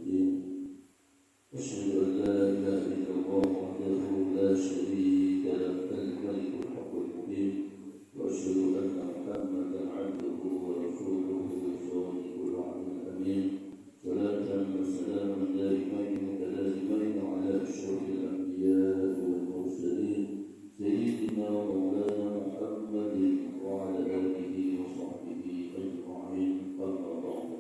الدين أشهد أن لا إله إلا الله وحده لا شريك له الملك الحق المبين وأشهد أن محمدا عبده ورسوله صادق الوعد الأمين صلاة وسلاما دائمين متلازمين على أشرف الأنبياء والمرسلين سيدنا ومولانا محمد وعلى آله وصحبه أجمعين أما بعد.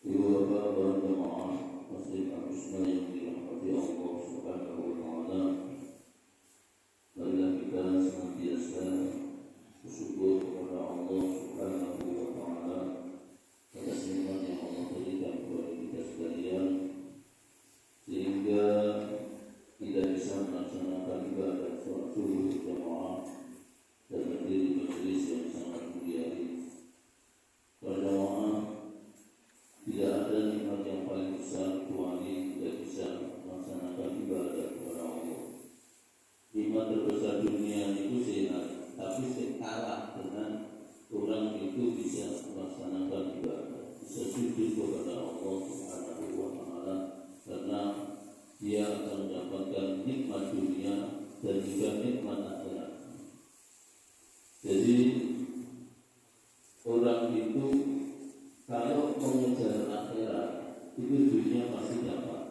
Ibu bapak dan jemaah Masjid Al-Husna yang dirahmati Allah Subhanahu wa taala, marilah kita senantiasa bersyukur kepada Allah Subhanahu wa taala atas nikmat yang Allah berikan kepada kita sekalian, sehingga kita bisa melaksanakan ibadah sholat subuh berjamaah dan berdiri majelis yang sangat mulia ini. Berjamaah, tidak ada nikmat yang paling besar kecuali kita bisa melaksanakan ibadah kepada Allah. Nikmat terbesar dunia itu sehat, tapi kalah dengan orang itu bisa melaksanakan ibadah, bisa sujud kepada Allah Subhanahu wa taala, karena dia akan mendapatkan nikmat dunia dan juga nikmat akhirat. Jadi orang itu kalau mengejar akhirat itu dunia pasti dapat.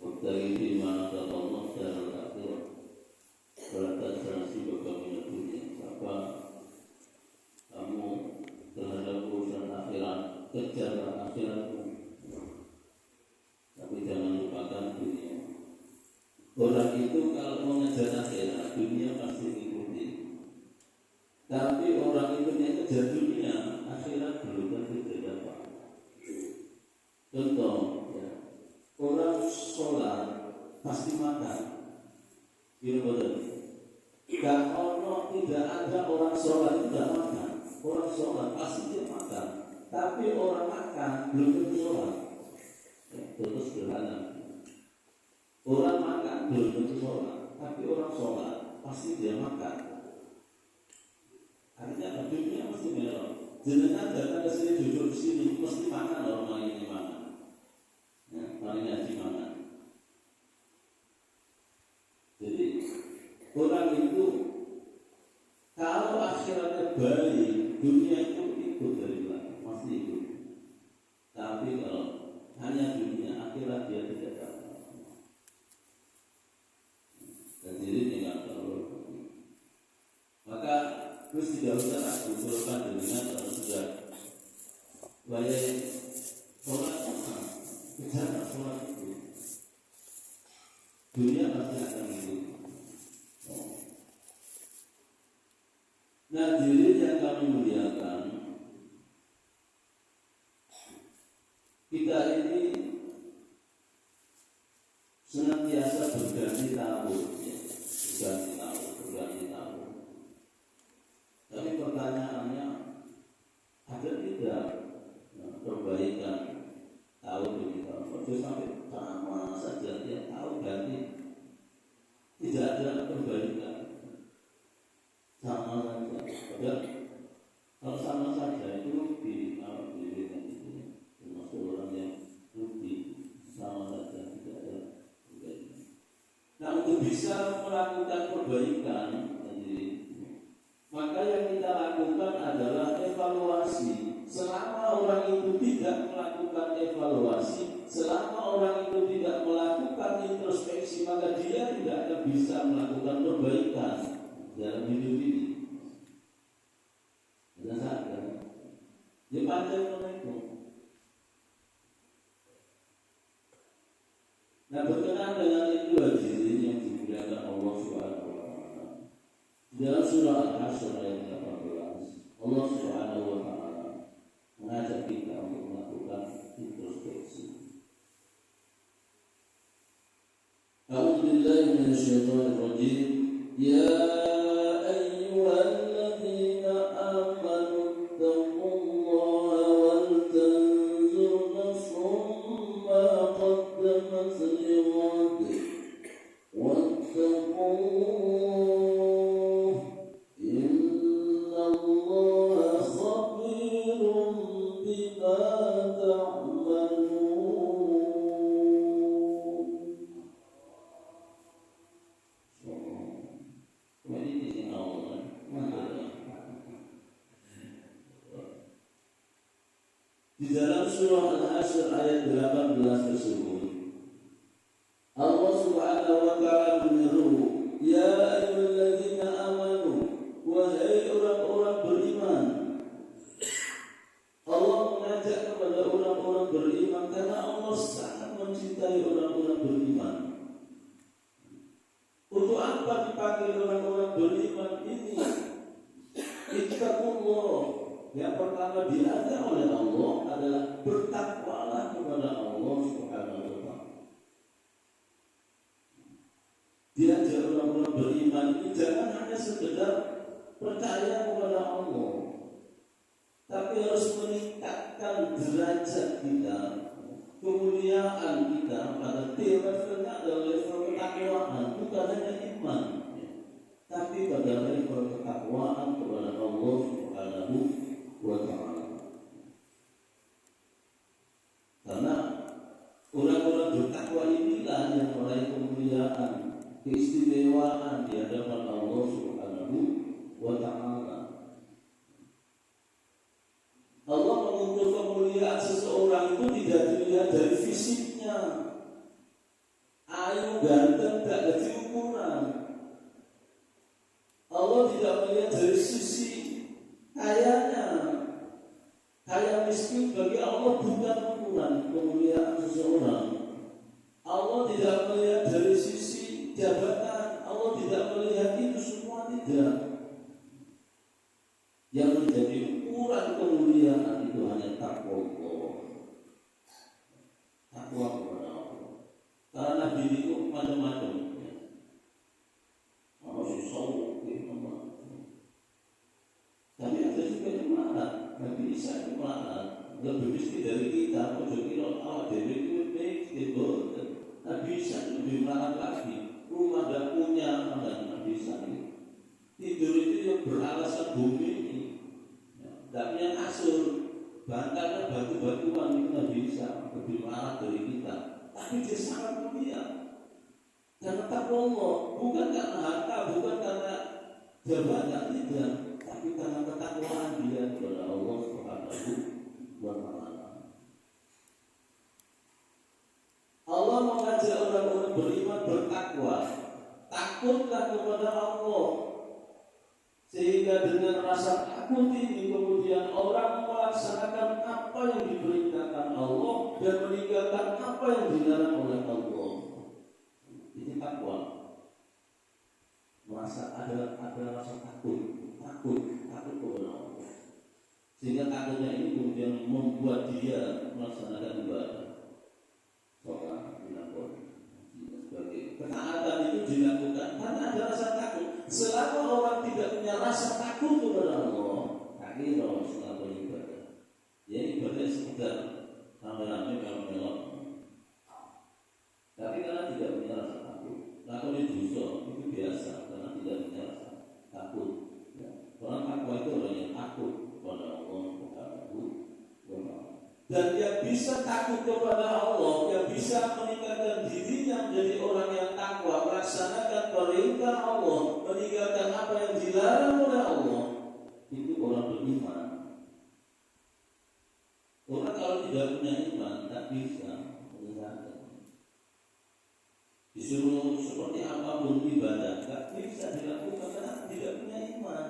Waktu di mana kata Allah dalam akhirat beradaptasi bagaimana dunia. Apa kamu terhadap urusan akhirat, kejarlah akhiratmu, tapi jangan lupakan dunia. Orang itu kalau mengejar akhirat, dunia pasti ikuti. Tapi orang itu yang kejar dunia, akhirat belum tentu dapat. Contoh, ya, orang sholat pasti makan. Tidak ada orang sholat tidak makan. Orang sholat pasti dia makan. Tapi orang makan belum tentu sholat. Terus sederhana. Orang makan belum tentu sholat, tapi orang sholat pasti dia makan. Artinya dunia mesti merah. Jenengan datang ke sini, duduk di sini, mesti makan orang ini makan. Ya, paling ngaji makan. Jadi orang itu kalau akhiratnya baik, dunia itu ikut dari belakang, pasti ikut. Tapi kalau hanya dunia, akhirat dia tidak dapat. Dan diri tidak terlalu. Maka terus tidak usah aku berubah dengan kalau sudah bayar sholat sama, kejar sholat itu. Dunia pasti akan itu. Nah, diri yang kami muliakan, kita ini senantiasa berganti tahun, berganti tahun. Tapi pertanyaannya, ada tidak perbaikan tahun demi tahun? Kalau sampai sama saja tiap tahun ganti, tidak ada perbaikan, sama saja. Padahal kalau sama saja itu rugi, kalau dirinya itu termasuk orang yang rugi, sama saja tidak ada perbaikan. Nah, untuk bisa melakukan perbaikan, maka yang kita lakukan adalah evaluasi. Selama orang itu tidak melakukan evaluasi, selama orang itu tidak melakukan introspeksi, maka dia tidak akan bisa melakukan perbaikan dalam hidup ini. Tidak sadar. Dia panjang itu. Nah, berkenaan dengan itu hadirin yang dimuliakan Allah Subhanahu wa taala. Dalam surah Al-Hasyr ayat 18, Allah Subhanahu wa taala mengajak kita untuk melakukan introspeksi. A'udzu billahi minasyaitonir rajim. Ya ayyuhalladzina amanu taqullaha wal tanzur nafsum ma qaddamat lighad wattaqullah innallaha khabirun bima Di dalam surah Al-Hasyr ayat 18 tersebut, Allah Subhanahu wa taala menyeru, "Ya ayyuhalladzina amanu," wahai orang-orang beriman. Allah mengajak kepada orang-orang beriman karena Allah sangat mencintai orang-orang beriman. Untuk apa dipanggil orang-orang beriman ini? Ittaqullah. Yang pertama diajak oleh Allah adalah bertakwalah kepada Allah Subhanahu wa taala. Diajak orang-orang beriman ini jangan hanya sekedar percaya kepada Allah, tapi harus meningkatkan derajat kita, kemuliaan kita pada levelnya adalah level ketakwaan, bukan hanya iman, tapi pada level ketakwaan kepada Allah Subhanahu wa taala. Karena orang-orang bertakwa inilah yang meraih kemuliaan, keistimewaan di hadapan Allah Subhanahu wa taala. Allah mengukur kemuliaan seseorang itu tidak dilihat dari fisiknya, ayu, ganteng, tak ada ukuran. Allah tidak melihat dari sisi kayanya. Kaya miskin bagi Allah bukan ukuran kemuliaan seseorang. Allah tidak melihat dari sisi jabatan. Allah tidak melihat itu semua, tidak. Yang menjadi ukuran kemuliaan itu hanya takwa Allah. Takwa kepada Allah. Karena Nabi itu macam-macam. Manusia sawuk, tapi ada juga yang marah. Nabi Isa itu marah. Lebih miskin dari kita. Ojo kira awak dewe itu miskin. Nabi Isa lebih marah lagi. Rumah dan punya Nabi Isa itu. Tidur itu yang beralasan bumi ini. Tidak punya kasur, bantalnya batu-batuan itu Nabi Isa lebih marah dari kita. Tapi dia sangat mulia. Karena takwa Allah, bukan karena harta, bukan karena jabatan, tidak, tapi karena ketakwaan dia kepada Allah Subhanahu wa taala. Allah mengajak orang-orang beriman bertakwa, takutlah kepada Allah. Sehingga dengan rasa takut ini kemudian orang melaksanakan apa yang diperintahkan Allah dan meninggalkan apa yang dilarang oleh Allah. Ini takwa. Merasa ada rasa takut kepada Allah. Sehingga takutnya ini kemudian membuat dia melaksanakan ibadah. Sholat, dilakukan sebagai ketaatan itu dilakukan karena ada rasa takut. Selama orang tidak punya rasa takut kepada Allah, akhirnya orang selalu beribadah. Ya ibadah sekedar rame-rame kalau melok. Tapi karena tidak punya rasa takut, lakon dosa itu biasa karena tidak punya rasa takut. Ya. Orang takwa itu orang yang takut kepada Allah Subhanahu wa taala. Dan yang bisa takut kepada Allah, yang bisa meningkatkan dirinya menjadi orang yang takwa, melaksanakan perintah Allah, meninggalkan apa yang dilarang oleh Allah, itu orang beriman. Orang kalau tidak punya iman, tak bisa meninggalkan. Disuruh seperti apapun ibadah, tak bisa dilakukan karena tidak punya iman.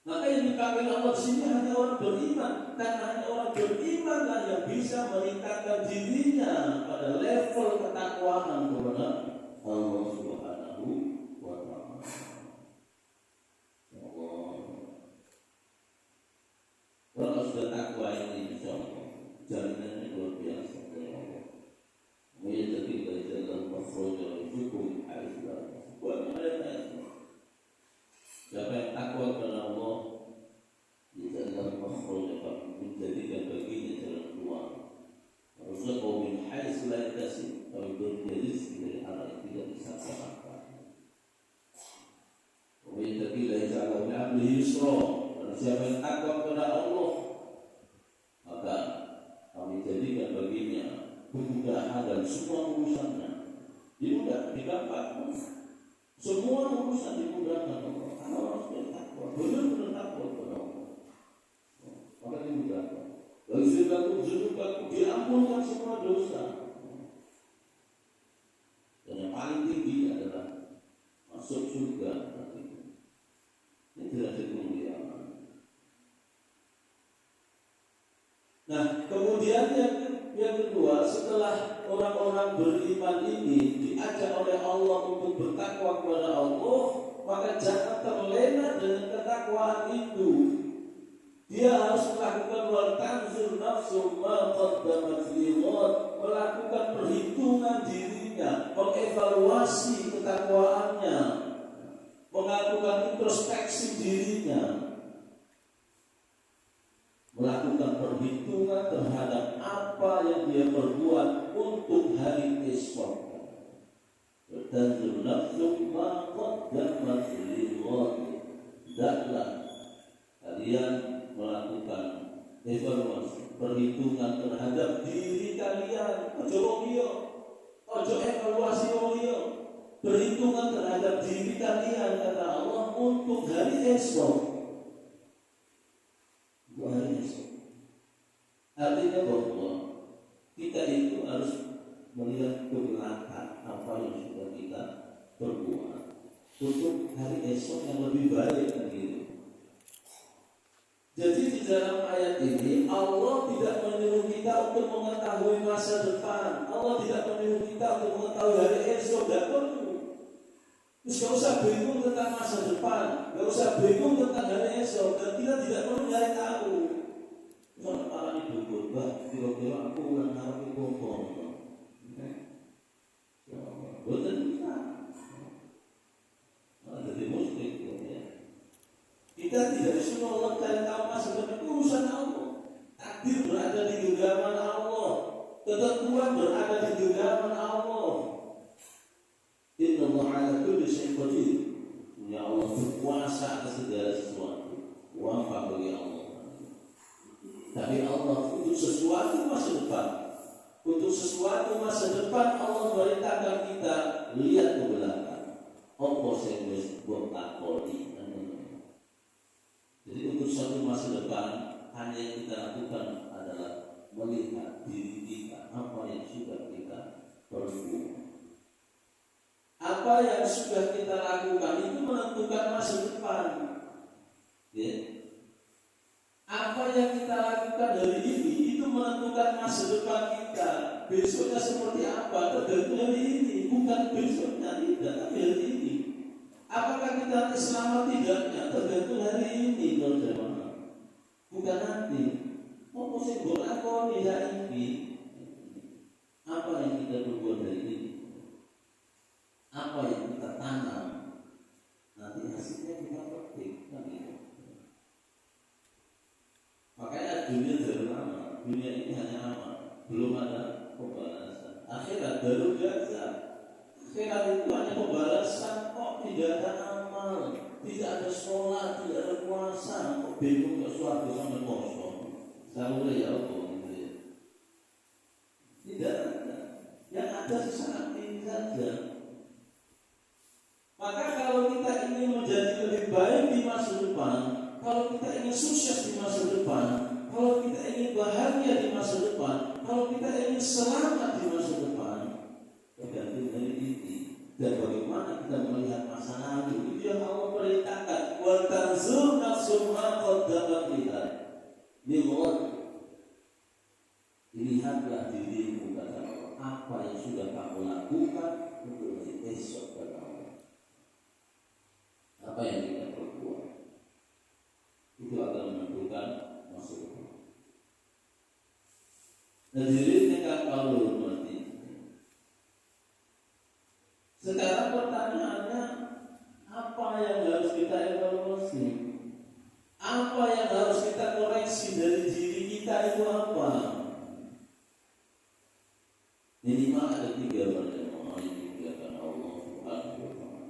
Maka yang dipanggil Allah di sini hanya orang beriman, karena hanya orang beriman lah yang bisa meningkatkan dirinya pada level ketakwaan kepada Allah Subhanahu wa taala. Kalau sudah takwa ini, insyaallah jaminannya luar biasa dari Allah. Menjadi dari dalam makhraja hukum al-Islam. Siapa yang takwa kepada Allah di dalam makhraja menjadikan baginya jalan keluar. Harusnya kau min haitsu la yahtasib, kau beri rezeki dari arah yang tidak disangka-sangka. Wa yattaqi la yaj'al lahu yusra. Siapa yang takwa kepada Allah, maka kami jadikan baginya kemudahan dan semua urusannya. Dimudah, digampang. Semua urusan dimudahkan Allah. Kalau orang sudah takwa, benar-benar takwa kepada Allah. dosa. Dan yang paling tinggi adalah masuk surga. Ini derajat kemuliaan. Nah, kemudian yang kedua, setelah orang-orang beriman ini diajak oleh Allah untuk bertakwa kepada Allah, maka jangan terlena dengan ketakwaan itu. Dia harus melakukan wal tanzur nafsu ma qaddamat lighad, melakukan perhitungan dirinya, mengevaluasi ketakwaannya, melakukan introspeksi dirinya, melakukan perhitungan terhadap apa yang dia perbuat untuk hari esok. Tanzur nafsu ma qaddamat lighad, hendaklah kalian melakukan evaluasi, perhitungan terhadap diri kalian. Ojo evaluasi wong liya. Perhitungan terhadap diri kalian, kata Allah, untuk hari esok. Untuk hari esok. Artinya bahwa kita itu harus melihat ke belakang apa yang sudah kita perbuat untuk hari esok yang lebih baik gitu. Jadi di dalam ayat ini Allah tidak menyuruh kita untuk mengetahui masa depan. Allah tidak menyuruh kita untuk mengetahui hari esok. Tidak perlu. Terus gak usah bingung tentang masa depan, gak usah bingung tentang hari esok, dan kita tidak perlu nyari tahu. Misalnya orang itu bah, kira-kira aku ulang hari bongkong. Betul bisa. Jadi muslim ya. Kita tidak disuruh Allah cari tahu masa depan, itu urusan Allah. Takdir berada di genggaman Allah, ketentuan berada di genggaman Allah. Inna Allah ala kulli syai'in qadir. Ya Allah berkuasa atas segala sesuatu. Wafah bagi Allah. Tapi Allah untuk sesuatu masa depan, untuk sesuatu masa depan Allah memerintahkan kita lihat ke belakang. Apa sing wis mbok lakoni. Jadi untuk suatu masa depan hanya yang kita lakukan adalah melihat diri kita, apa yang sudah kita perbuat. Apa yang sudah kita lakukan itu menentukan masa depan. Ya. Apa yang kita lakukan hari ini itu menentukan masa depan kita. Besoknya seperti apa tergantung hari ini, bukan besoknya tidak, tapi hari ini. Apakah kita nanti selamat tidaknya tergantung hari ini, saudara. Bukan nanti. Apa sih mbok lakoni saiki? Apa yang kita perbuat hari ini? Apa yang kita tanam nanti hasilnya kita petik. Makanya dunia dari lama, dunia ini hanya amal, belum ada pembalasan. Akhirat baru biasa. Akhirat itu hanya pembalasan, kok tidak ada amal, tidak ada sholat, tidak ada puasa, kok bingung ke suatu sama kosong. Selalu ya Allah, tidak ada. Yang ada sesaat ini saja. Maka kalau kita ingin menjadi lebih baik di masa depan, kalau kita ingin sukses di masa depan, kalau kita ingin bahagia di masa depan, kalau kita ingin selamat di masa depan, tergantung dari ini. Dan bagaimana kita melihat masa lalu, itu yang Allah perintahkan. Wa tanzur nafsum ma qaddamat lighad. Lihatlah dirimu, kata Allah, apa yang sudah kamu lakukan untuk hari esok, kata Allah. Apa yang kita perbuat itu akan menentukan masa depan. Hadirin yang Allah hormati. Sekarang pertanyaannya, apa yang harus kita evaluasi? Apa yang harus kita koreksi dari diri kita itu apa? Minimal ada 3 pertanyaan yang dimuliakan Allah Subhanahu wa Ta'ala.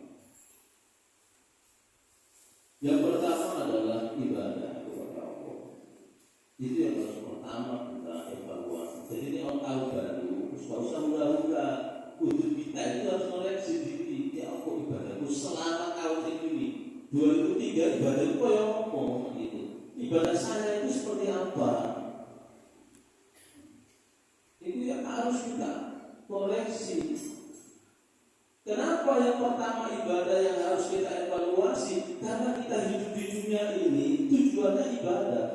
Yang pertama adalah ibadah kepada Allah. Itu yang harus pertama kita evaluasi. Jadi ini orang tahu baru, tidak usah mula-mula. Untuk kita itu harus koreksi diri. Ya Allah, ibadahku selama tahun ini 2003 ibadahku yang apa gitu. Ibadah saya itu seperti apa? Itu yang harus koreksi. Kenapa yang pertama ibadah yang harus kita evaluasi? Karena kita hidup di dunia ini tujuannya ibadah.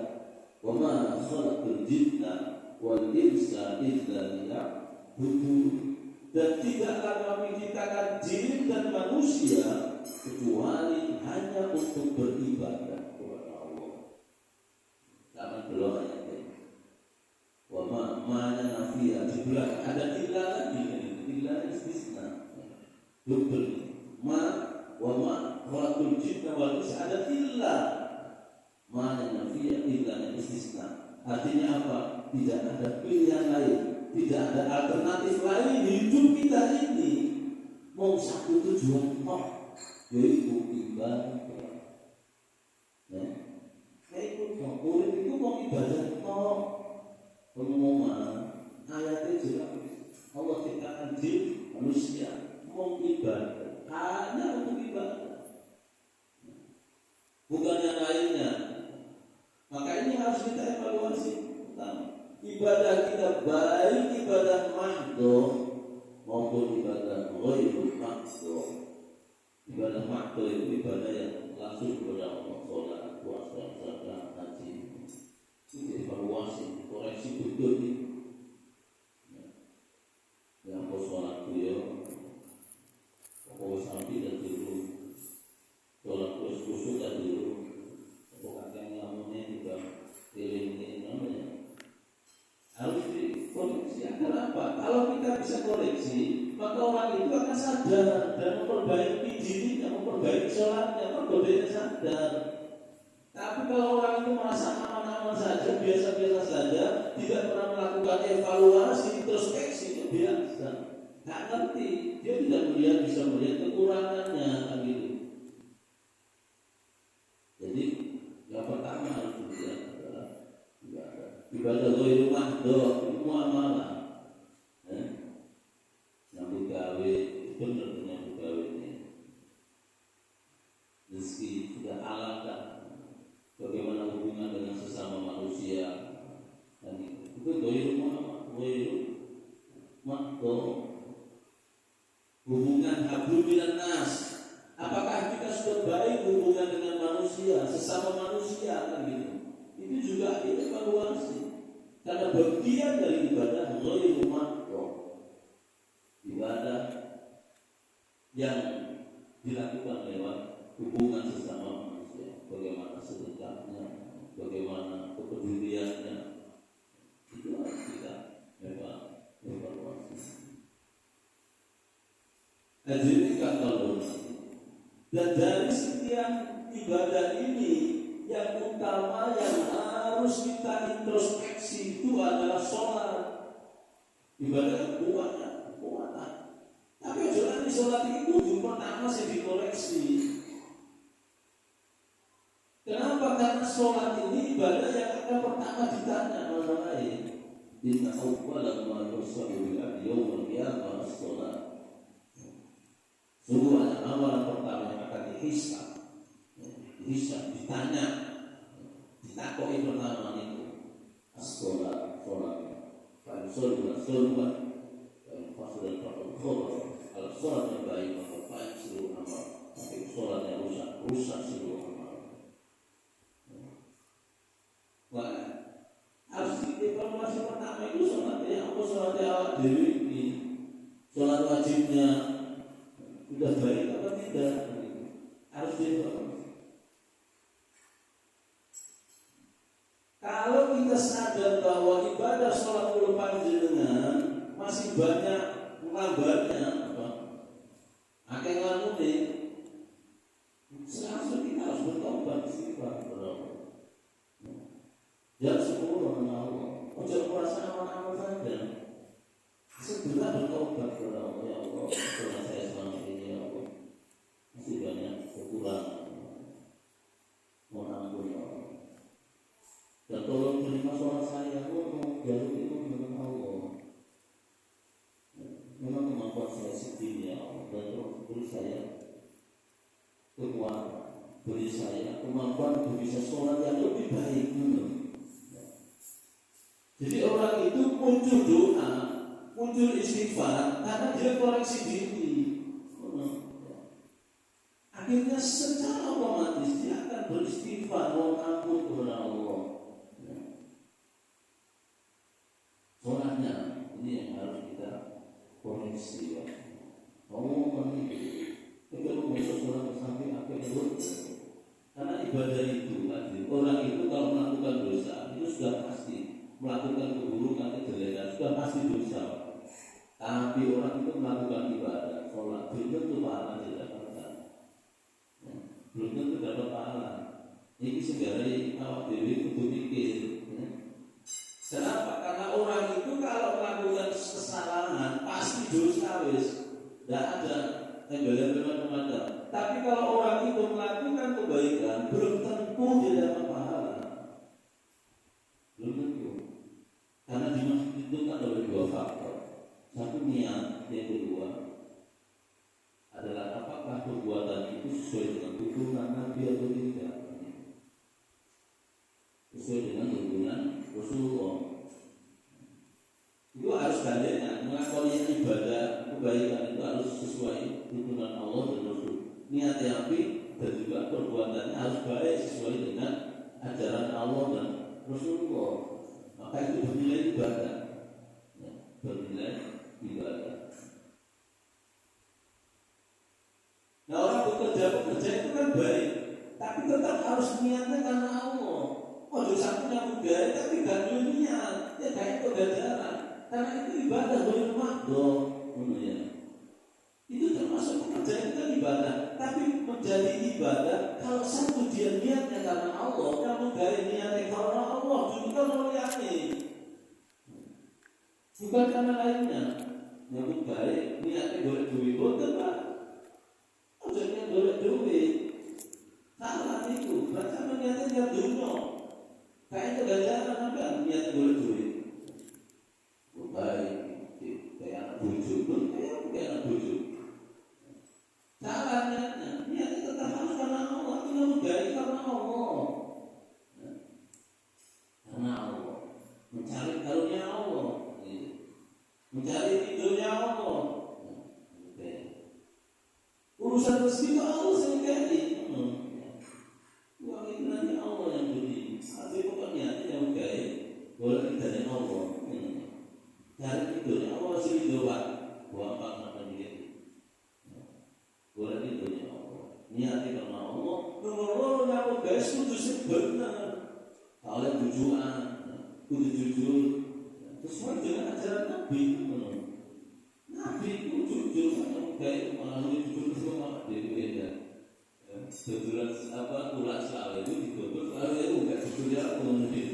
Wa ma khalaqtul jinna wal insa illa liya'budun. Dan tidaklah kami ciptakan jin dan manusia kecuali hanya untuk beribadah kepada Allah. Jangan belum ayatnya. Wa ma'ana nafiya di belakang ada illa lagi, illa istisna. Double wa ma khalaqul jinna wal insa ada illa. Ma'ana nafiya illa istisna. Artinya apa? Tidak ada pilihan lain, tidak ada alternatif lain hidup kita ini. Mau satu tujuan tok, yaitu ibadah. Itu tok, urip itu mau ibadah tok. Pengumuman ayatnya jelas. Allah ciptakan jin manusia mau ibadah, hanya untuk ibadah, bukan yang lainnya. Maka ini harus kita evaluasi. Ibadah kita baik ibadah mahdoh maupun ibadah ghairul mahdoh. Ibadah mahdoh itu ibadah yang langsung kepada Allah, sholat, puasa, zakat, haji. Itu evaluasi, koreksi betul ini. Yang kau sholat beliau, kau sampai dan dulu, sholat khusus dan dulu, kau kakek ngamunya juga pilih namanya. Harus dikoreksi. Agar apa? Kalau kita bisa koreksi, maka orang itu akan sadar dan memperbaiki dirinya, memperbaiki sholatnya, memperbaiki sadar. Tapi kalau orang itu merasa aman-aman saja, biasa-biasa saja, tidak pernah melakukan evaluasi, introspeksi, itu biasa, nggak ngerti, dia tidak bisa melihat kekurangannya, gitu. Jadi yang pertama harus dilihat adalah ibadah ghairul mahdoh, itu muamalah. Nyambut gawe, benar nyambut gawe ini. Rezeki sudah alam kan. Bagaimana hubungan dengan sesama manusia, dan itu ghairul mahdoh. Hubungan hablum minan nas. Apakah kita sudah baik hubungan dengan manusia, sesama manusia kan gitu? Itu juga evaluasi. Karena bagian dari ibadah ghairul mahdoh, ibadah yang dilakukan lewat hubungan sesama manusia, bagaimana sedekahnya, bagaimana kepeduliannya, itu harus kita evaluasi. Hadirin kata dan dari sekian ibadah ini yang utama yang harus kita introspeksi itu adalah sholat. Ibadah kuat. Tapi jangan di sholat itu pertama sih dikoreksi. Kenapa? Karena sholat ini ibadah yang akan pertama ditanya orang lain. Inna awwala ma yusabu bil abdi yawmal qiyamah as-sholat. Sungguh amalan pertama yang akan dihisab, ditanya, ditakoi pertama itu as-sholat, kalau sholat, kalau sholat yang baik maka baik seluruh amal, tapi sholat yang rusak seluruh amal. Wah, harus dievaluasi pertama itu sholatnya apa, sholatnya awak diri ini, sholat wajibnya sudah baik apa tidak, harus dievaluasi. Kalau kita sadar bahwa ibadah sholat panjenengan masih banyak lambatnya, akeh ngamune, seharusnya kita harus bertobat istighfar kepada Allah. Jangan sepuluh Allah, jangan merasa aman-aman saja. Segera bertobat kepada Allah. Ya Allah, setelah saya selama ini ya Allah masih banyak kekurangan. Mohon ampun ya Allah. Dan tolong terima sholat saya, mohon jalur itu dengan Allah. Memang kemampuan saya segini ya Allah, dan tolong beri saya kekuatan, beri saya kemampuan untuk bisa sholat yang lebih baik dulu. Jadi orang itu muncul doa, muncul istighfar karena dia koreksi diri. Akhirnya secara otomatis dia akan beristighfar, mohon ampun kepada Allah. Soalnya ini yang harus kita koreksi. Kamu kalau besok sholat sampai akhir itu, karena ibadah itu tadi orang itu kalau melakukan dosa itu sudah pasti melakukan keburukan, kejelekan, sudah pasti dosa. Tapi orang itu melakukan ibadah, sholat belum tentu pahala didapatkan, belum tentu dapat pahala. Ini segala awak dewi kudu mikir. Kenapa? Karena orang itu kalau melakukan kesalahan pasti dosa wis, tidak ada embel-embel macam. Tapi kalau orang itu melakukan kebaikan belum tentu dia dapat pahala, belum tentu. Karena dimaksud itu kan oleh dua faktor. Satu niat, yang kedua adalah apakah perbuatan itu sesuai dengan tuntunan Nabi atau tidak, sesuai dengan tuntunan Rasulullah. Itu harus gandengan, melakukan ibadah kebaikan itu harus sesuai tuntunan Allah dan Rasul. Niat yang baik dan juga perbuatannya harus baik sesuai dengan ajaran Allah dan Rasulullah. Maka itu bernilai ibadah, bernilai ibadah. Nah, orang bekerja itu kan baik, tapi tetap harus niatnya karena Allah. Oh, sampai yang baik tapi gak niat, ya kayak kegajaran. Karena itu ibadah boleh makdoh, ya. Itu termasuk pekerjaan itu kan ibadah, tapi menjadi ibadah kalau satu dia niatnya karena Allah, kamu dari niatnya karena Allah, juga mulyani, bukan karena lainnya. Yang baik niatnya boleh duit, betul pak. Maksudnya boleh duit, salah itu. Berarti niatnya dia dunia, kayak kegajaran apa niatnya boleh duit. Baik, kayak anak bujuk pun kayak anak bujuk. Salah niatnya tetap harus karena Allah. Itu baik karena Allah, karena Allah. Mencari karunia Allah, mencari ridhonya Allah. Urusan rezeki itu Allah sendiri. Uang itu nanti Allah yang beri. Tapi pokoknya yang baik boleh dari Allah. Cari ridhonya Allah sih ridho pak, buang apa dia. Boleh ridhonya Allah. Niatnya karena Allah. Nomor yang guys itu sebenar. Kalau tujuan, kudu jujur. Sesuai dengan ajaran Nabi. Nabi itu jujur sama kayak melalui jujur semua dia ya. Jujuran apa tulas selalu itu ditutur selalu itu enggak jujurnya mungkin.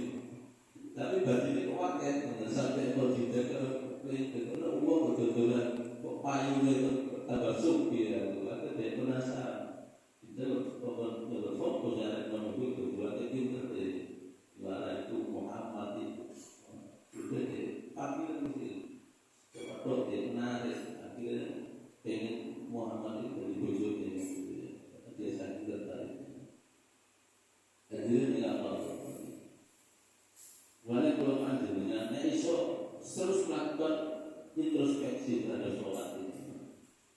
Tapi bagi itu pakai sampai kalau kalau uang betul-betulan kok payungnya itu tambah suki ya, ada dia penasaran. Itu kalau fokus dari menunggu itu buat itu terjadi. Lara itu Muhammad itu tapi coba dia menarik akhirnya pengen Muhammad itu dari bujuknya dia sakit tertarik. Jadi ini apa? Mulai kalau anjurnya, iso terus melakukan introspeksi terhadap sholat ini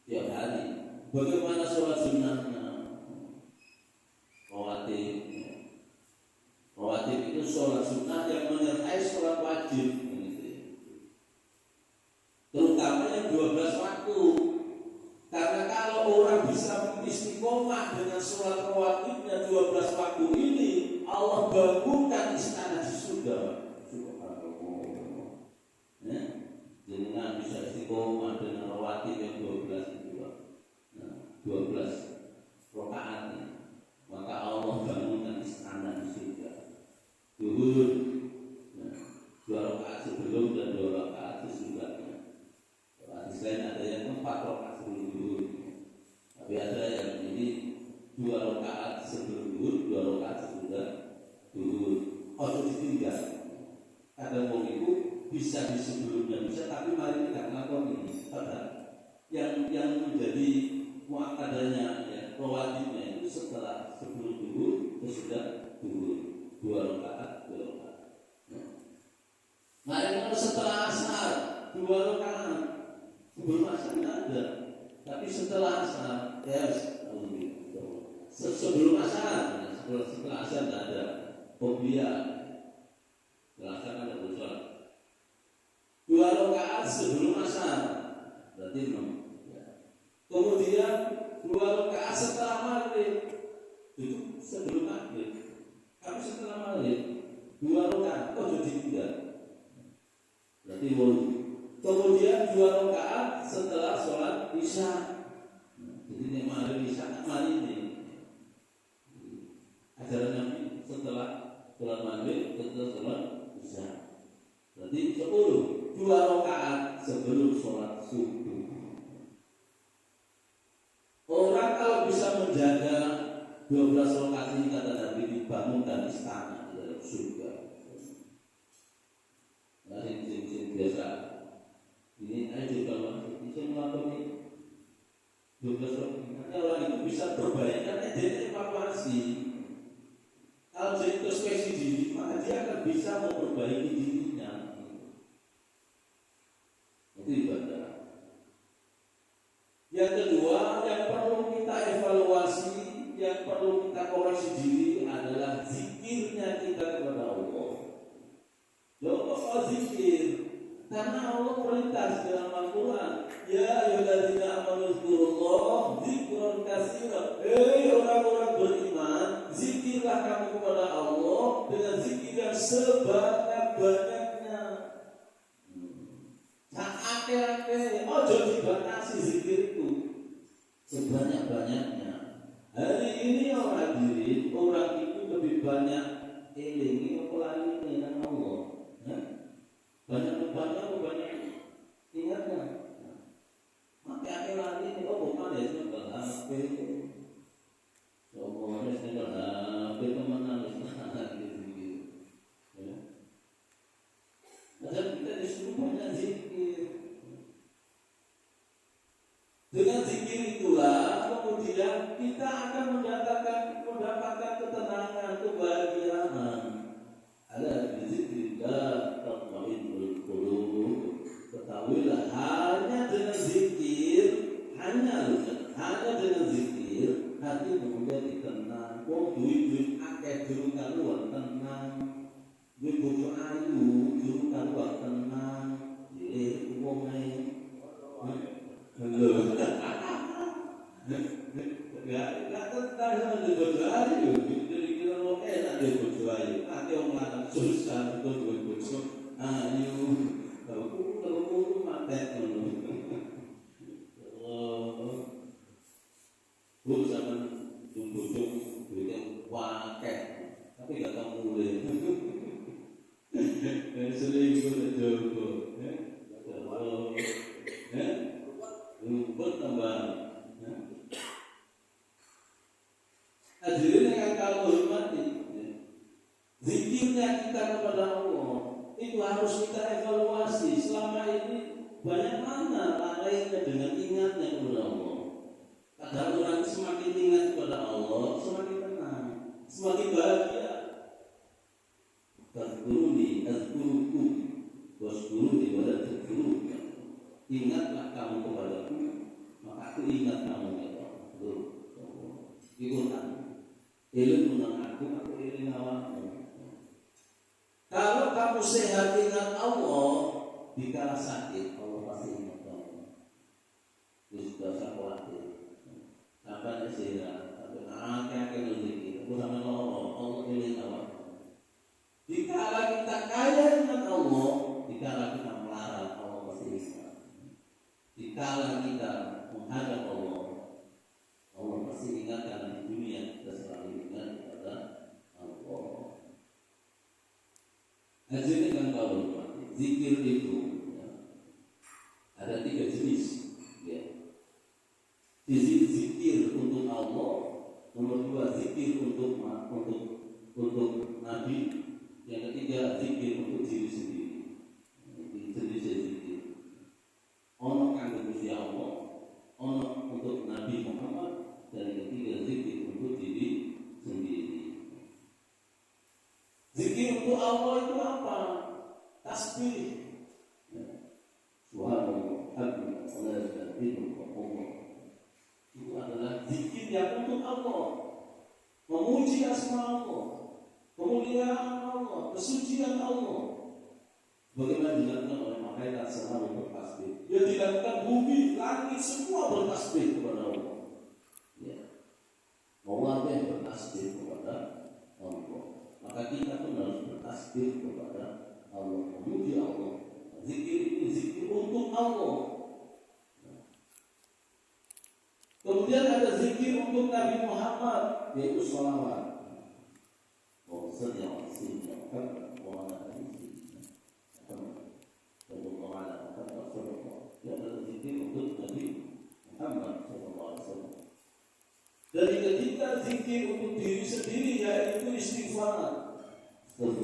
tiap hari. Bagaimana sholat sunnahnya? Rawatib itu sholat sunnah yang menyertai sholat wajib, terutama yang 12 waktu. Karena kalau orang bisa istiqomah dengan sholat rawatibnya 12 waktu ini, Allah bangunkan istana di surga. Ya, jangan bisa istiqomah dengan rawatib yang 12 itu. Nah, 12 rakaat, maka Allah bangunkan istana di surga. Zuhur, 2 rakaat sebelum dan 2 rakaat sesudahnya. Selain ada yang 4 rakaat sebelum zuhur, tapi ada yang ini 2 rakaat sebelum zuhur, 2 rakaat sesudah zuhur. Harus ditinggal. Kadang mau itu bisa di sebelumnya bisa, tapi mari kita melakukan ini. Padahal yang menjadi muakadanya ya rawatibnya itu setelah sebelum zuhur sesudah zuhur, 2 rakaat, 2 rakaat. Mari setelah asar 2 rakaat. Sebelum asar tidak ada. Tapi setelah asar, ya sebelum asar, setelah asar tidak ada. Fobia. Setelah asar ada bersolat. 2 rakaat sebelum asar, berarti 6. Ya. Kemudian 2 rakaat setelah maghrib, itu sebelum maghrib. Tapi setelah maghrib 2 rakaat, kok jadi 3? Berarti wudhu. Kemudian 2 rakaat setelah sholat isya. Jadi ini maghrib isya hari ini. Ajaran Nabi setelah sholat maghrib, setelah sholat isya. Berarti 10. 2 rakaat sebelum sholat subuh. Orang kalau bisa menjaga 12 rakaat ini, kata Nabi, dibangunkan istana di dalam surga. Nah, ini biasa. Ini aja kalau bisa melakukan 12 rakaat, orang itu bisa berbaik karena dia evaluasi. Kalau dia introspeksi diri, maka dia akan bisa memperbaiki dirinya. Itu ibadah. Yang kedua, yang perlu kita evaluasi, yang perlu kita koreksi diri adalah zikirnya kita kepada Allah. Kok zikir? Karena Allah perintah dalam Al-Quran, ya ayyuhalladzina amanu dzkurullah dzikran katsiran. Hei orang-orang beriman, zikirlah kamu kepada Allah dengan zikir yang sebanyak-banyaknya. Sakake-ake, ojo dibatasi zikirku sebanyak-banyaknya. Hari ini orang diri, orang itu lebih banyak elingi apa lali dengan Allah. Banyak ingatnya. Maka akhir lali ini, bukan ya sebentar HP. Soalnya sebentar HP teman harus gitu. Ya. Dan kita disuruh banyak zikir. Dengan zikir itulah kemudian kita akan mendapatkan ketenangan, kebahagiaan. Ada zikrillah tatma'innul qulub. Ketahuilah hanya dengan zikir, hanya dengan zikir hati kemudian tenang. Wong duit akeh durung karuan tenang. Duit bojo ayu durung karuan tenang. Jadi wong ae. Halo. Enggak tenang sama bojo ayu. Kira-kira wong enak duit bojo ayu. Ate wong lanang susah itu duit bojo ayu. Kalau mati dulu. Bu zaman bojo duitnya wakeh. Tapi gak tahu mulai. Selingkuh dan jogo. Rumput tambah. Hadirin yang kalau hormati, zikirnya kita kepada Allah itu harus kita evaluasi. Selama ini banyak mana lalainya dengan ingatnya kepada Allah. Kadang orang semakin ingat kepada Allah, semakin tenang, semakin bahagia. Tadkuruni azkurukum waskuruni wala tadkuruni. Ingatlah kamu kepadaku, maka aku ingat kamu ya Allah. Ikutan. Ilmu tentang aku ilmu awakmu. Kalau kamu sehat ingat Allah, dikala sakit Allah pasti ingat kamu. Itu sudah saya khawatir. Sampai sehat, sampai akhir-akhir rezeki, aku sama Allah ilmu awakmu. Dikala kita kaya ingat Allah, dikala kita melarat Allah pasti ingat. Dikala kita menghadap Allah, Allah pasti ingatkan di dunia kita selalu ingat kepada Allah. Hadirin yang kau hormati, zikir itu ya, ada 3 jenis. Ya. Zikir untuk Allah, nomor 2 zikir untuk Nabi, yang ketiga zikir untuk diri sendiri. Ini jenis zikir. Ono kanggo Gusti Allah, ono untuk Nabi Muhammad, dan yang ketiga zikir untuk diri sendiri. Zikir untuk Allah itu apa? Tasbih. Subhanallah, alhamdulillah, memuji asma Allah, kemuliaan Allah, kesucian Allah. Bagaimana dilakukan oleh malaikat selalu bertasbih. Ya dilakukan bumi, langit semua bertasbih kepada Allah. Ya. Allah yang bertasbih kepada Allah. Maka kita pun harus bertasbih kepada Allah, memuji Allah. Zikir ini zikir untuk Allah. Kemudian ada zikir untuk Nabi Muhammad, yaitu sholawat. Dari ketika zikir untuk diri sendiri yaitu istighfar. Itu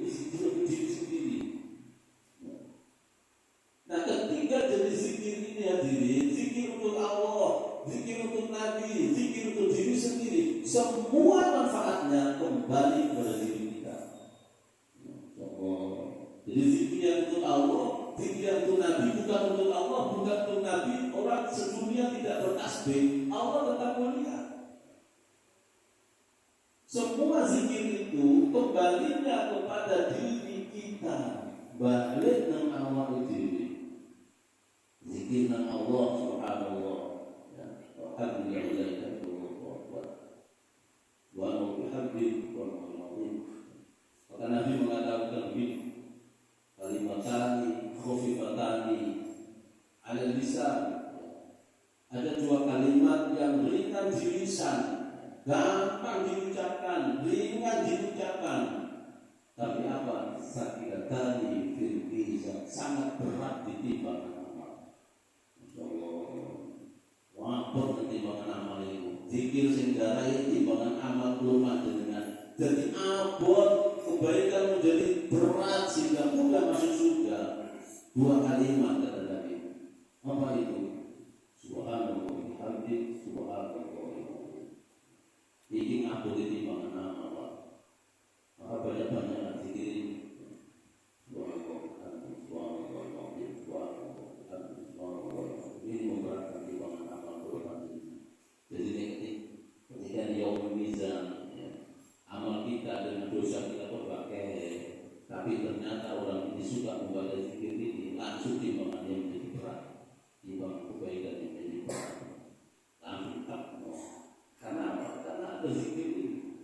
zikir untuk diri sendiri. Nah, ketiga jenis zikir ini hadirin, zikir untuk Allah, zikir untuk Nabi, zikir untuk diri sendiri, semua manfaatnya kembali kepada diri kita. Jadi zikir yang untuk Allah, zikir yang untuk Nabi, bukan untuk Allah, bukan untuk Nabi, orang sedunia tidak bertasbih, Allah tetap mulia. Semua zikir itu kembalinya kepada diri kita, balik nang awak diri. Zikir nang Allah subhanallah, ya, alhamdulillah, wa bihamdi wa bihamdi. Maka Nabi mengatakan begini, kalimatani khafifatani 'ala lisan. Ada dua kalimat yang ringan di lisan, gampang diucapkan, ringan diucapkan. Tapi apa? Sakilatani fil lisan, sangat berat ditimbang. Wabah timbangan amal itu. Zikir sing darai timbangan amal lumat dengan. Jadi abot kebaikan menjadi berat sehingga mudah masuk surga. Dua kalimat kata Nabi. Apa itu? Subhanallah bihamdi, subhanallah. Ini abot timbangan amal. Maka banyak-banyak zikirin. Ini memberatkan timbangan amal berapa. Jadi ketika yaumul mizan, ya, amal kita dengan dosa kita berbagai, tapi ternyata orang ini suka membaca zikir ini, langsung timbangannya menjadi berat, timbangan kebaikan yang menjadi berat, langsung tak. Karena apa? Karena ada zikir ini.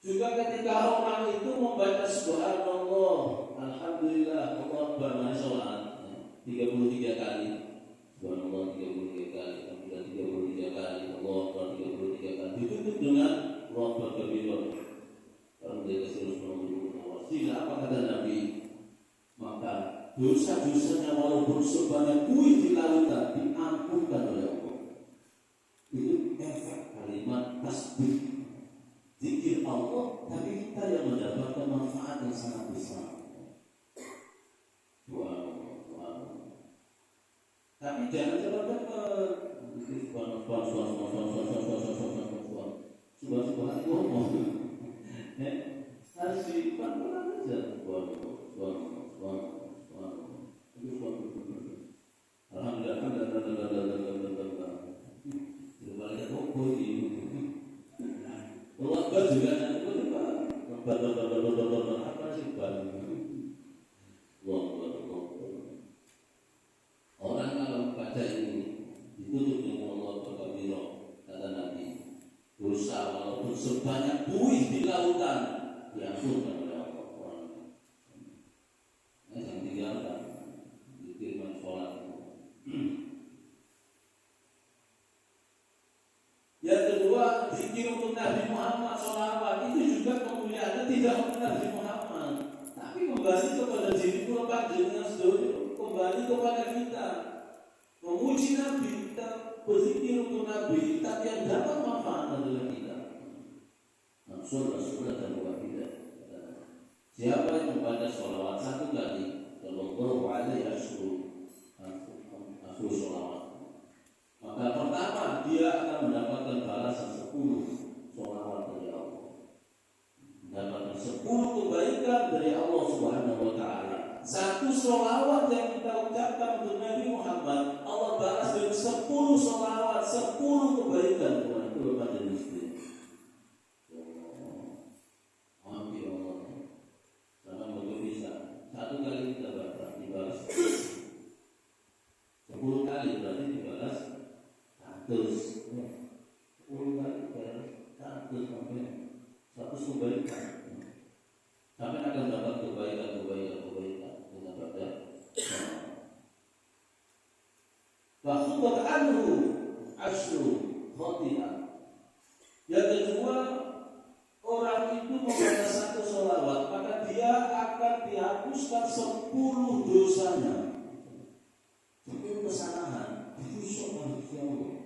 Juga ketika orang itu membaca subhanallah, alhamdulillah, Allah Akbar, sholat 33 kali, subhanallah 33 kali, alhamdulillah 33 kali, Allah Akbar 33 kali, ditutup dengan Allah Akbar kabirah. Kalau dia kasih Rasulullah, apa kata Nabi? Maka dosa-dosanya walaupun sebanyak buih di lautan diampunkan oleh Allah. Itu efek kalimat tasbih. Zikir Allah, tapi kita yang mendapatkan manfaat yang sangat besar. Tapi jangan cepat-cepat. Harus dipelan-pelan aja. Allah juga apa sih orang kalau baca ini ditutup dengan Allah kabirah, kata Nabi. Dosa walaupun sebanyak buih di lautan diampunkan oleh Allah. Jangan tinggalkan zikir dan sholat. Yang kedua, zikir untuk Nabi Muhammad SAW itu juga kemuliaannya tidak untuk Nabi Muhammad, tapi kembali kepada diri kita dengan sedoyo, kembali kepada kita, memuji Nabi, kita berzikir untuk Nabi, tapi yang dapat manfaat adalah kita. Surah dan wahidah. Siapa yang membaca sholawat satu kali, sallallahu alaihi wasallam, sholawat, maka pertama dia akan mendapatkan balasan 10 sholawat dari Allah, mendapatkan 10 kebaikan dari Allah Subhanahu wa taala. Satu sholawat yang kita ucapkan untuk Nabi Muhammad, Allah balas dengan 10 sholawat, 10 kebaikan. Itu Bapak dan Ibu. Amin ya Allah. Karena begitu bisa. Satu kali kita baca dibalas 10 kali berarti dibalas 100. 10 kali dibalas 100 sampai 100 kebaikan. Sampai akan dapat kebaikan dengan baca. Bahwa anhu asyru khotimah. Yang kedua, orang itu membaca satu sholawat, maka dia akan dihapuskan 10 dosanya, 10 kesalahan, dihapuskan oleh Allah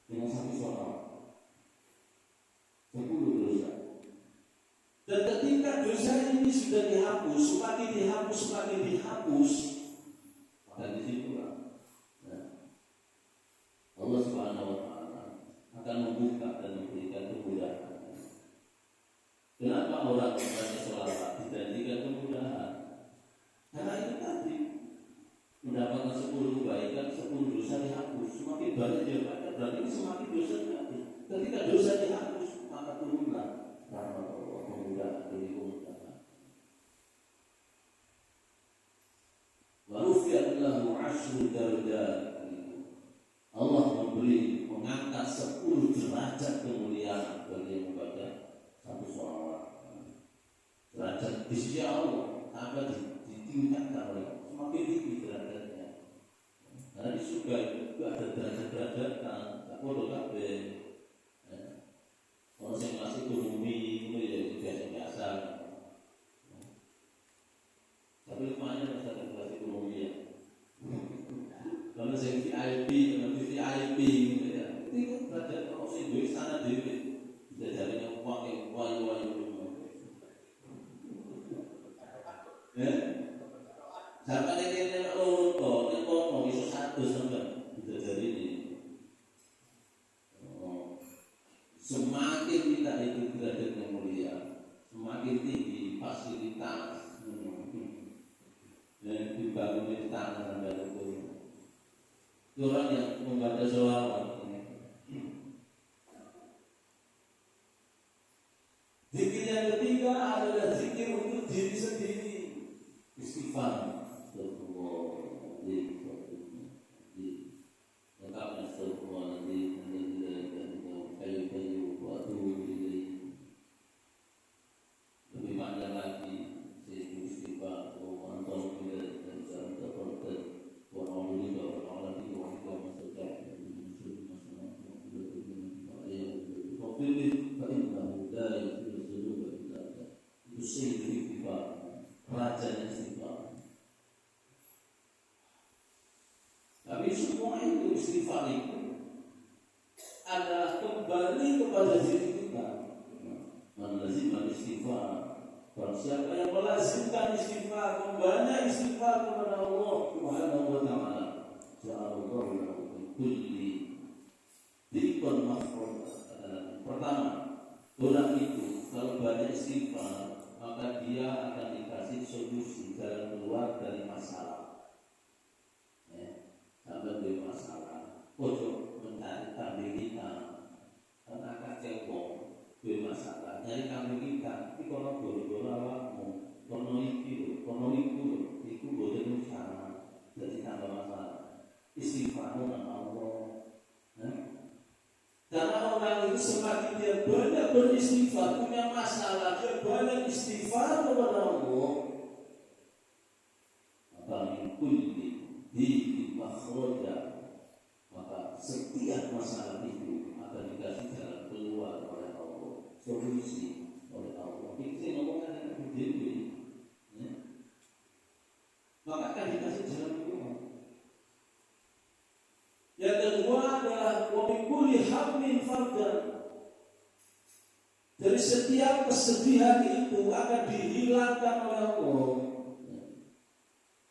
dengan satu sholawat, 10 dosa. Dan ketika dosa ini sudah dihapus, semakin dihapus, maka disitulah Allah Subhanahu wa taala akan membuka dan memberikan kemudahan. Kenapa orang membaca sholawat dijanjikan kemudahan? Karena itu tadi mendapatkan 10 kebaikan, 10 dosa dihapus. Semakin banyak dia baca, berarti semakin dosa dihapus. Ketika dosa dihapus, maka turunlah rahmat Allah, kemudahan dari kemudahan. Wa rufi'at lahu 'asyru darajat. Allah mengangkat 10 derajat kemuliaan bagi yang membaca satu sholawat. Derajat di sisi Allah akan ditingkatkan oleh semakin tinggi derajatnya. Karena di surga itu ada derajat-derajat tak bodoh kabeh. Kalau saya masih ekonomi itu ya biasa. Tapi semuanya masih ada kelas ekonomi ya. Kalau saya VIP gitu ya, itu berada kalau saya duit sana dewi, tidak jadinya uang yang wayu. Ya, sampai ini orang itu satu sampai tidak jadi ini. Semakin kita itu derajat yang mulia, semakin tinggi fasilitas dan dibangun di tangan dan itu. Orang yang membaca sholawat ini. Zikir yang ketiga adalah zikir untuk diri sendiri. Istighfar. Lebih panjang lagi istighfar. Tapi semua itu istighfar itu adalah kembali kepada diri kita. Melazimkan istighfar. Kalau siapa yang melazimkan istighfar, membanyak istighfar kepada Allah Subhanahu wa taala, ja'alallahu lahu kulli dzikran maghfur. Pertama, orang itu kalau banyak istighfar, maka dia akan dikasih solusi jalan keluar dari masalah. Sampai dari masalah, ojo mencari kambing hitam, karena akan cebong dari masalah. Nyari kambing hitam, tapi kalau bodoh awakmu, kono itu, itu bodoh usaha, jadi tambah masalah. Istighfarmu dengan Allah. Karena orang itu semakin dia banyak beristighfar, punya masalah, dia banyak istighfar kepada Allah. Maka kulli di makhraja, maka setiap masalah itu akan dikasih jalan keluar oleh Allah, solusi oleh Allah. Itu yang ngomongkan yang berdiri, maka akan dikasih jalan keluar. Yang kedua adalah wabikuli hammin fardan. Dari setiap kesedihan itu akan dihilangkan oleh Allah.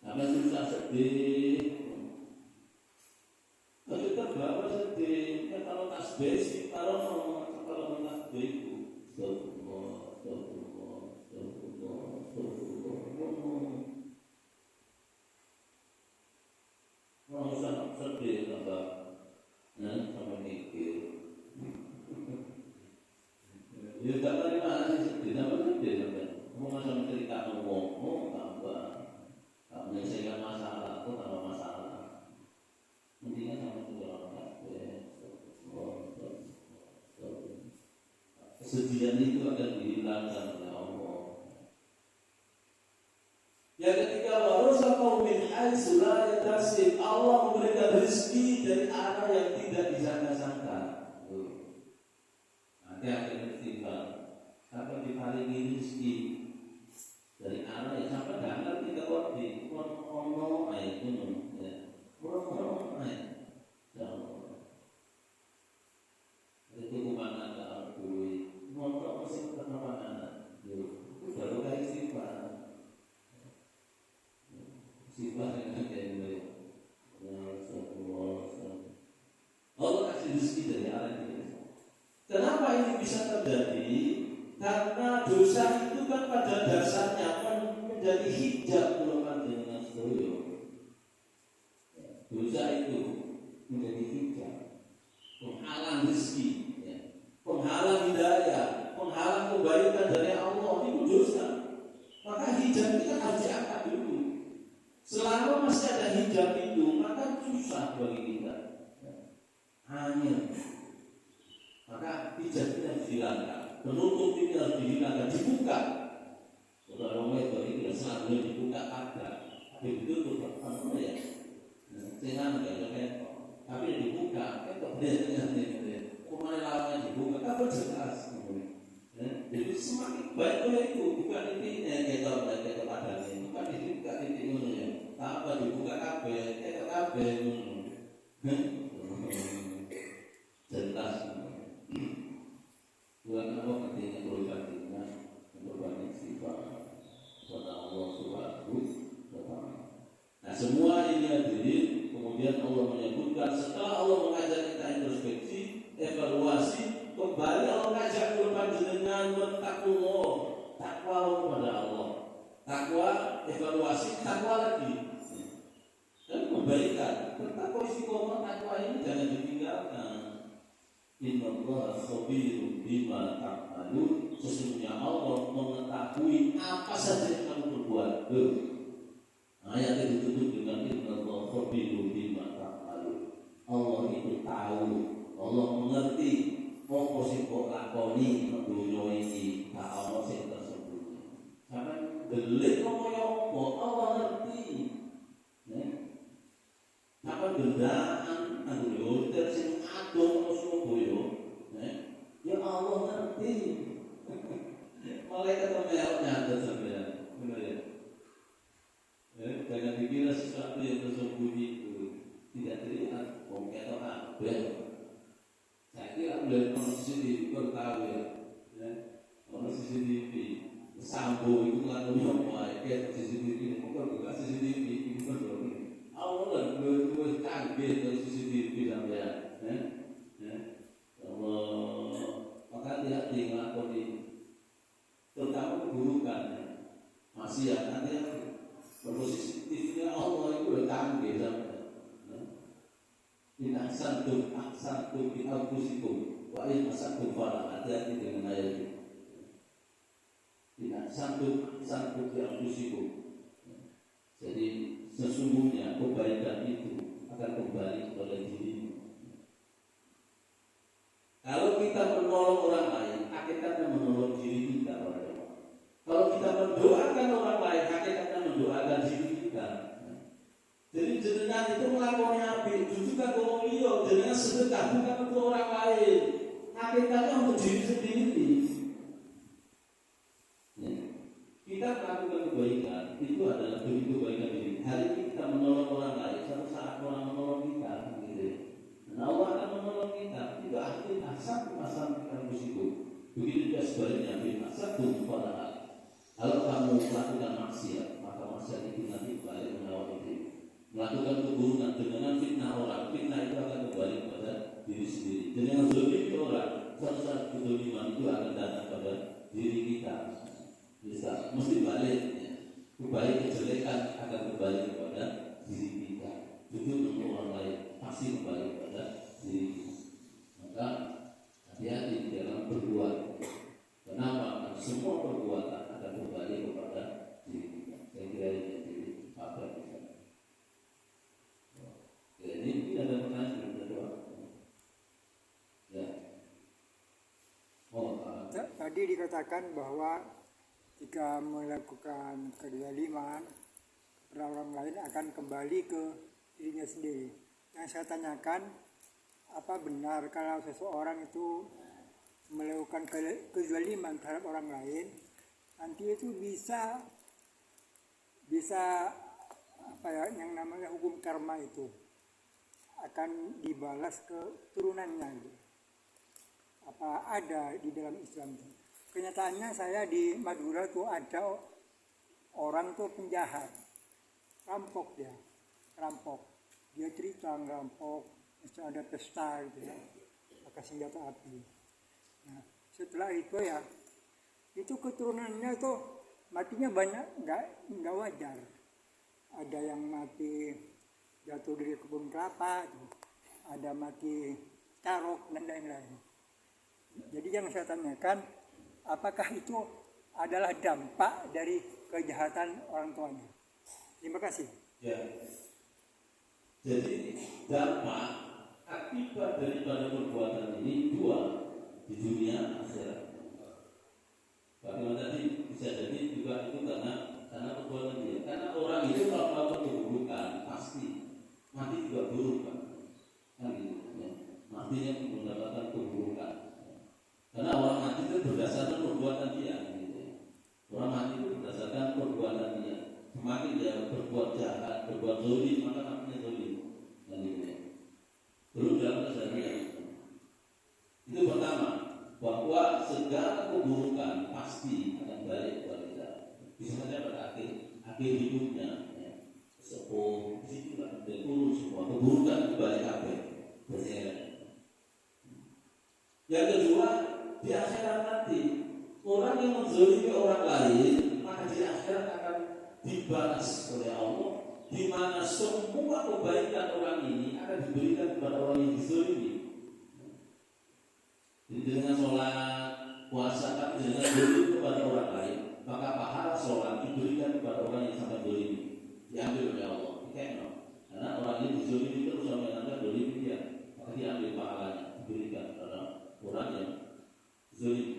Karena susah sedih, kalau terbawa sedih, ya kalau tasbih sih, kalau tasbih itu, astagfirullah. kesedihan itu akan dihilangkan oleh Allah. Yang ketiga, warasaqahum min haitsu la yahtasib. Allah memberikan rezeki dari arah yang tidak disangka-sangka. Nanti akan istighfar. Sampai diparingi rezeki dari arah yang sampai tidak ngerti kewakti. Ono ayat itu, ya. Ono ayat. Itu kemana tak akui. Ngotot masih kemana? Itu baru kayak istighfar. Istighfar yang ada yang Allah kasih rezeki dari arah itu. Kenapa ini bisa terjadi? Karena dosa itu kan pada dasarnya menjadi hijab golongan dengan sedoyo. Dosa itu menjadi hijab, penghalang rezeki, ya. Penghalang hidayah, penghalang kebaikan dari Allah. Itu dosa. Maka hijab itu kan harus diangkat dulu. Selama masih ada hijab itu, maka susah bagi kita. Hanya maka hijab itu harus dihilangkan, penutup ini harus dihilangkan, dibuka. Kalau orang itu tidak selalu dibuka ada, tapi ditutup apa ya? Jangan kayak tapi dibuka, itu benar. Kemana lawannya dibuka, apa jelas? Jadi semakin baik itu bukan intinya kita padanya, bukan dibuka intinya. Apa dibuka kabel, kita kabel. Jelas. Bukan apa pentingnya berbandingnya berbanding sifat kepada Allah Subhanahu wa Ta'ala. Nah, semua ini hadirin, kemudian Allah menyebutkan setelah Allah mengajak kita introspeksi, evaluasi, kembali Allah mengajak berpanjenengan bertakwa, takwa kepada Allah, takwa, evaluasi, takwa lagi, dan kebaikan. Bertakwa istiqomah, takwa ini jangan ditinggalkan. Innallaha khabirun bima ta'malun. Sesungguhnya Allah mengetahui apa saja yang kamu perbuat. Ayat itu ditutup dengan innallaha khabirun bima ta'malun. Allah itu tahu, Allah mengerti apa sing kok lakoni dunya iki, tak ana sing tersembunyi. Sampeyan delik kaya apa Allah ngerti. Apa gendaan anggo sing adon Surabaya, ya Allah ngerti. Malaikat meloknya ada sampean, benar ya. Jangan dikira sesuatu yang tersembunyi itu tidak terlihat. Wong ketok kabeh. Saya kira mulai CCTV tahu ya, ono CCTV. Sambo itu lakunya apa? Kayak CCTV, bukan CCTV itu kan Allah lebih canggih dari CCTV sampean, Allah, maka hati-hati ngelakoni, terutama keburukan, masih ya nanti CCTV-nya Allah itu lebih canggih sampean. Inahsantum ahsantum bi anfusikum wa in asantum fala. Hati-hati dengan ayat ini. Inahsantum ahsantum bi anfusikum. Jadi sesungguhnya kebaikan itu akan kembali kepada dirimu. Kalau kita menolong orang lain, hakikatnya menolong diri kita. Kalau kita mendoakan orang lain, hakikatnya mendoakan diri kita. Jadi jenengan itu melakukan apik, juga kalau liyo, jenengan sedekah bukan untuk orang lain, hakikatnya untuk diri sendiri. Kita melakukan kebaikan itu adalah demi kebaikan diri. Hari ini kita menolong orang lain, suatu saat orang menolong kita, gitu. Dan Allah akan menolong kita. Itu artinya satu masalah kita musibah. Begitu juga sebaliknya, satu pada kalau kamu melakukan maksiat, maka maksiat itu nanti balik menawar diri. Melakukan keburukan dengan fitnah orang, fitnah itu akan kembali kepada diri sendiri. Dengan zalim orang, suatu saat kezaliman itu akan datang pada diri kita. Bisa, mesti balik ya. Kebaikan kejelekan akan kembali kepada diri kita. Jujur untuk orang lain pasti kembali kepada diri kita. Maka hati-hati di dalam berbuat. Kenapa? Karena semua perbuatan akan kembali kepada diri kita. Saya kira ini jadi apa kita. Ini tidak ada pertanyaan, tidak ada. Ya. Oh, tadi dikatakan bahwa jika melakukan kezaliman kepada orang lain akan kembali ke dirinya sendiri. Yang saya tanyakan, apa benar kalau seseorang itu melakukan kezaliman terhadap orang lain, nanti itu bisa yang namanya hukum karma itu akan dibalas ke turunannya gitu. Apa ada di dalam Islam itu? Kenyataannya saya di Madura tuh ada orang tuh penjahat, rampok. Dia cerita ngerampok, misalnya ada pesta gitu ya, pakai senjata api. Nah, setelah itu ya, itu keturunannya tuh matinya banyak, nggak wajar. Ada yang mati jatuh dari kebun kelapa, ada mati carok dan lain-lain. Jadi yang saya tanyakan, apakah itu adalah dampak dari kejahatan orang tuanya? Terima kasih. Ya. Jadi dampak akibat daripada perbuatan ini dua di dunia akhirat. Bagaimana tadi bisa jadi juga itu karena perbuatan dia. Karena orang itu kalau melakukan keburukan pasti mati juga buruk kan gitu ya. Matinya mendapatkan keburukan. Karena orang mati itu berdasarkan perbuatan dia gitu ya. Orang mati itu berdasarkan perbuatan dia. Semakin dia berbuat jahat, berbuat zalim, maka matinya zalim. Dan gitu ya. Belum dalam kesadaran. Itu pertama, bahwa segala keburukan pasti akan balik kepada kita. Bisa saja pada akhir hidupnya, ya. Sepuh, disitulah dan turun semua keburukan kembali akhir berseret. Yang kedua, di akhirat nanti orang yang menzalimi orang lain, maka di akhirat akan dibalas oleh Allah, di mana semua kebaikan orang ini akan diberikan kepada orang yang dizalimi. Jadi dengan sholat, puasa, tapi dengan zalim kepada orang lain, maka pahala sholat diberikan kepada orang yang sampai zalim, diambil oleh Allah. Karena orang ini dizalimi terus sampai nanti zalim dia, maka diambil pahalanya, diberikan kepada orang yang zalim.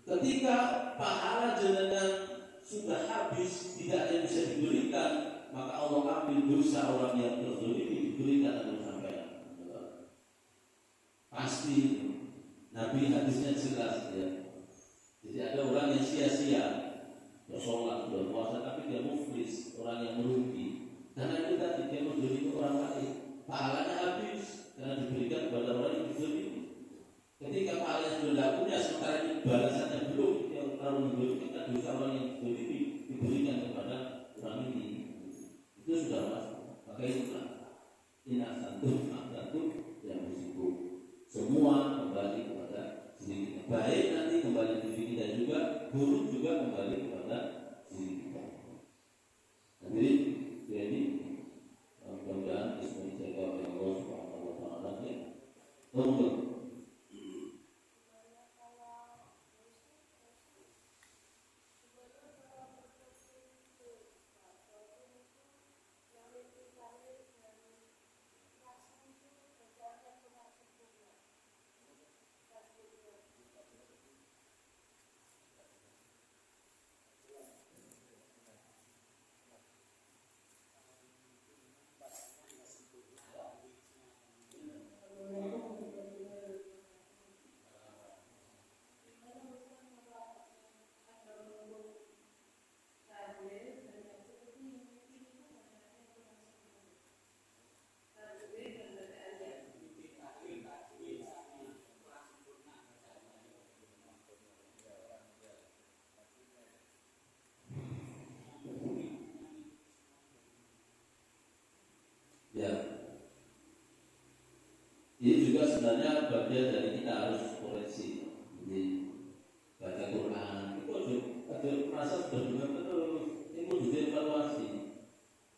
Ketika pahala jenengan sudah habis, tidak ada yang bisa diberikan, maka Allah ambil dosa orang yang terzalimi, diberikan untuk sampai. Pasti Nabi hadisnya jelas ya. Jadi ada orang yang sia-sia bersolat, berpuasa, tapi dia muflis, orang yang merugi. Karena itu tadi dia menzalimi orang lain, pahalanya habis karena diberikan kepada orang yang dizalimi. Ketika pahalanya sudah tidak punya, sementara ini balasannya belum, dia terlalu memberikan dosa orang yang dizalimi diberikan kepada orang ini. Itu sudah masuk. Maka itulah inasantum akdatum yang risiko. Semua kembali kepada diri kita. Baik nanti kembali ke diri kita juga, buruk juga kembali kepada diri kita. Jadi ini mudah-mudahan bisa dijaga oleh Allah Subhanahu wa taala ya. Untuk ya, ini juga sebenarnya bagian dari kita harus koreksi. Jadi baca Quran itu ada merasa sudah benar terus, ini harus dievaluasi.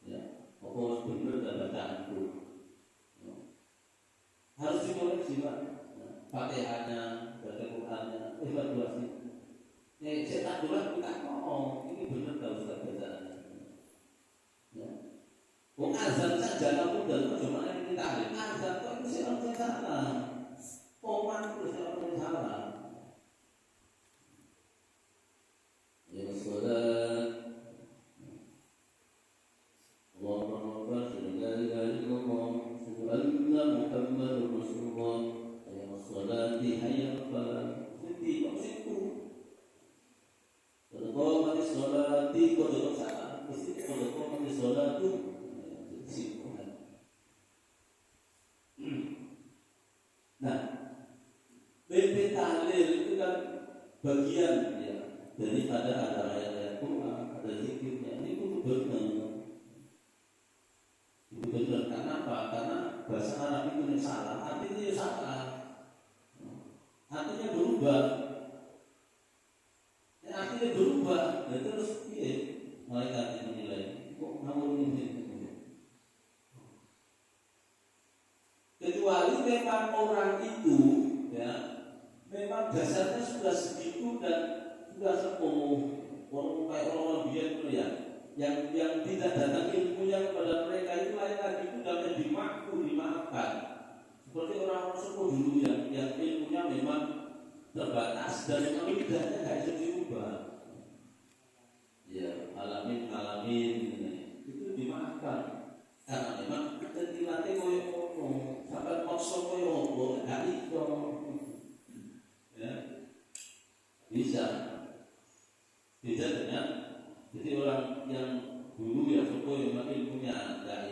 Ya, pokoknya benar dan bacaanku ya. Harus dikoreksi Pak. Fatihahnya, baca Qurannya, evaluasi. Cetak dulu kita ngomong ini benar kalau sudah bacaannya. Ya. Azan saja kamu dan cuma ini tarik azan kok itu siapa yang salah? Oman itu siapa yang salah? Muhammadur Rasulullah, hayya 'alas sholati, hayya 'alal falah. Jadi kok situ. Kalau mati sholati, kalau salah, mesti kalau mati sholat itu kesimpulan. Nah, PP tahlil itu kan bagian ya daripada ada ayat-ayat Quran, ada zikirnya. Ini itu benar. Itu benar. Kenapa? Karena bahasa Arab itu salah, artinya salah, artinya berubah. Artinya berubah. Dan terus malaikat menilai kok ngawur ini. Kecuali memang orang itu ya memang dasarnya sudah segitu dan sudah sepuh, orang kayak orang biasa itu ya, yang tidak datang ilmunya kepada mereka itu lain lagi, itu sudah dimaafkan. Seperti orang-orang sepuh dulu yang ilmunya memang terbatas dan memang lidahnya nggak bisa diubah. Ya, alamin itu dimaafkan karena memang dilatih koyo ono, sampai maksa koyo ono, nggak iso. Ya, bisa. Beda dengan jadi orang yang dulu yang sepuh yang makin punya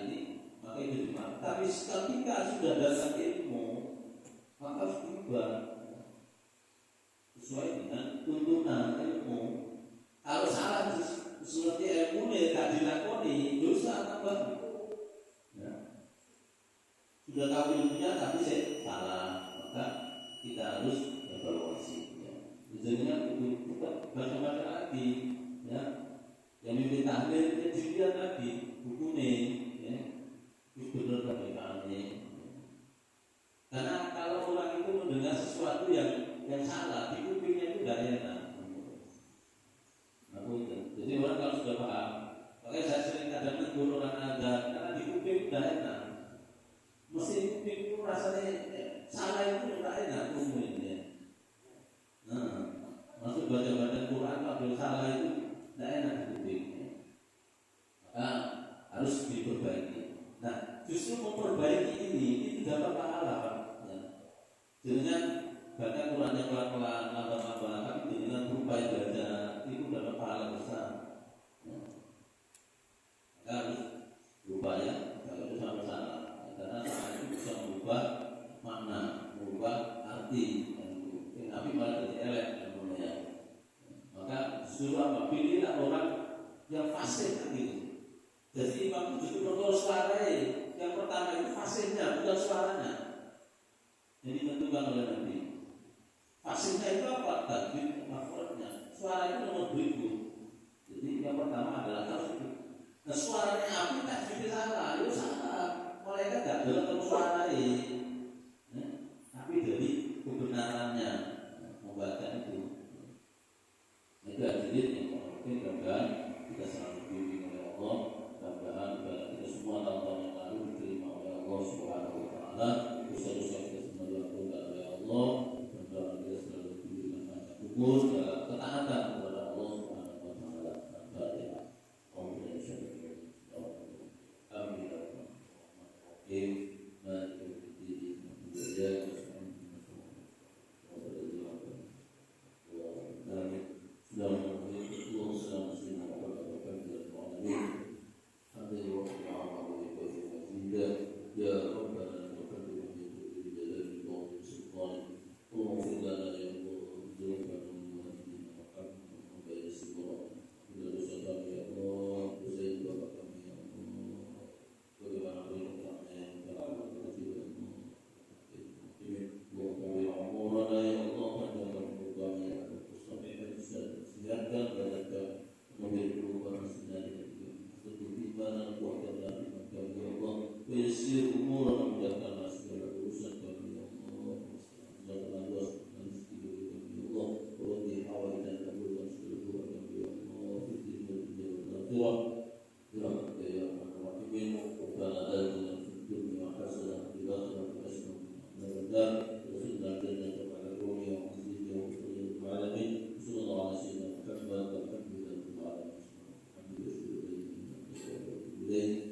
ini maka itu dimaafkan. Tapi ketika sudah datang ilmu maka harus diubah sesuai dengan tuntunan ilmu. Kalau salah seperti ilmu tidak dilakoni, dosa tambah. Ya. Sudah tahu ilmunya tapi saya salah, maka kita harus evaluasi. Ya. Jadinya itu kita baca-baca lagi, ya. Yang mimpin tahlil dilihat lagi bukunya, ya. Itu benar kebenarannya. Karena kalau orang itu mendengar sesuatu yang salah di kupingnya itu tidak enak. Jadi orang kalau sudah paham, makanya saya sering kadang negur orang azan karena di kuping tidak enak. Mesti kuping itu rasanya salah itu tidak enak umumnya. Nah, masuk baca-baca Quran kalau salah itu tidak enak di kuping. Maka harus diperbaiki. Nah, justru memperbaiki ini itu dapat pahala, Pak. Ya. Dengan baca Quran yang pelan-pelan, lambat-lambat, tapi dengan berupaya belajar itu dapat pahala besar. Ya. Maka harus berupaya kalau itu sama salah, karena salah itu bisa mengubah makna, mengubah arti. Tapi malah jadi elek namanya. Maka justru pilihlah orang yang fasih gitu. Jadi imam itu justru kontrol suaranya. Yang pertama itu fasihnya, bukan suaranya. Jadi ditentukan oleh Nabi. Fasihnya itu apa? Tajwid makhrajnya. Suara itu nomor berikut. Jadi yang pertama adalah tajwid. Nah suaranya api tajwidnya salah, itu salah. Mereka tidak dalam terus suaranya. Tapi dari kebenarannya membaca itu. Itu hadirin yang mungkin mudah-mudahan kita selalu dibimbing oleh Allah. Mudah-mudahan kita semua tahun-tahun yang lalu diterima oleh Allah Subhanahu wa taala. Dosa-dosa kita semua diampuni oleh Allah. Mudah-mudahan kita selalu diberikan banyak umur dalam ketaatan kepada Allah Subhanahu wa taala. Al-Fatihah. Then